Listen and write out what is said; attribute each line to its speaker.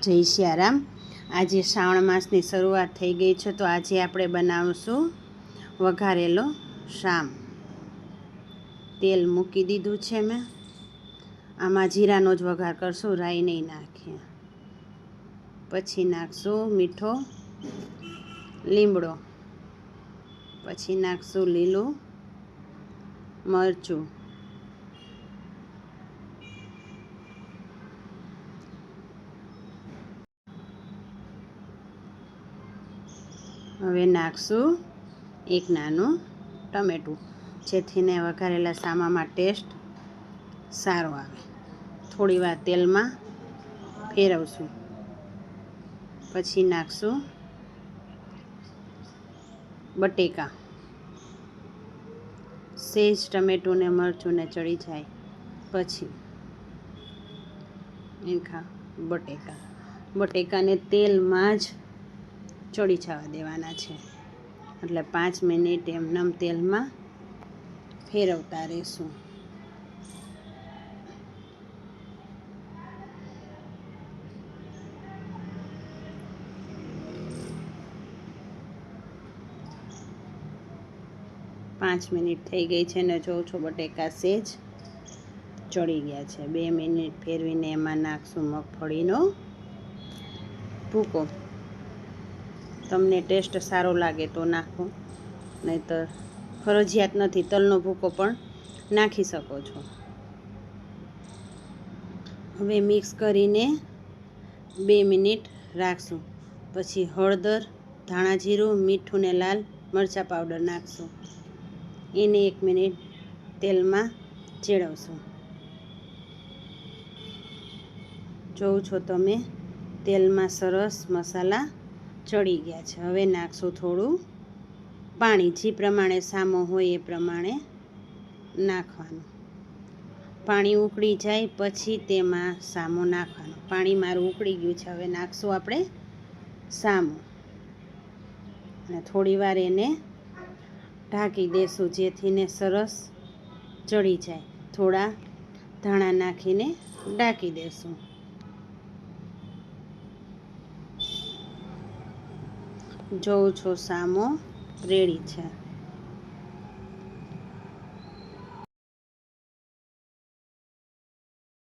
Speaker 1: જય સિયારામ। આજે શ્રાવણ માસની શરૂઆત થઈ ગઈ છે, તો આજે આપણે બનાવશું વઘારેલો શામ। તેલ મૂકી દીધું છે મેં। આમાં જીરાનો જ વઘાર કરશું, રાઈ નહીં નાખીએ। પછી નાખશું મીઠો લીમડો, પછી નાખશું લીલું મરચું, હવે નાખશું એક નાનું ટમેટું, જેથીને વઘારેલા શામામાં ટેસ્ટ સારો આવે। થોડી વાર તેલમાં ફેરવશું, પછી નાખશું બટેકા। સેજ ટમેટું ને મરચું ને ચડી જાય પછી બટેકાને તેલમાં જ ચડી જવા દેવાના છે, એટલે 5 મિનિટ એમનેમ તેલમાં ફેરવતા રહેશું। પાંચ મિનિટ થઈ ગઈ છે ને જોઉં છો બટેકા સેજ ચડી ગયા છે। 2 મિનિટ ફેરવીને એમાં નાખશું મગફળીનો ભૂકો। તમને ટેસ્ટ સારો લાગે તો નાખો, નહીંતર ફરજિયાત નથી, તલનો ભૂકો પણ નાખી શકો છો। હવે મિક્સ કરીને 2 મિનિટ રાખશું, પછી હળદર, ધાણા જીરું, મીઠું ને લાલ મરચાં પાવડર નાખશું। એને 1 મિનિટ તેલમાં ચેડવશું। જોઉં છો તમે તેલમાં સરસ મસાલા ચડી ગયા છે। હવે નાખશું થોડું પાણી, જે પ્રમાણે શામો હોય એ પ્રમાણે નાખવાનું। પાણી ઉકળી જાય પછી તેમાં શામો નાખવાનો। પાણી મારું ઉકળી ગયું છે, હવે નાખશું આપણે શામો અને થોડી વાર એને ઢાંકી દેશું, જેથીને સરસ ચડી જાય। થોડા ધાણા નાખીને ઢાંકી દેશું। જોઉં છો શામો રેડી છે।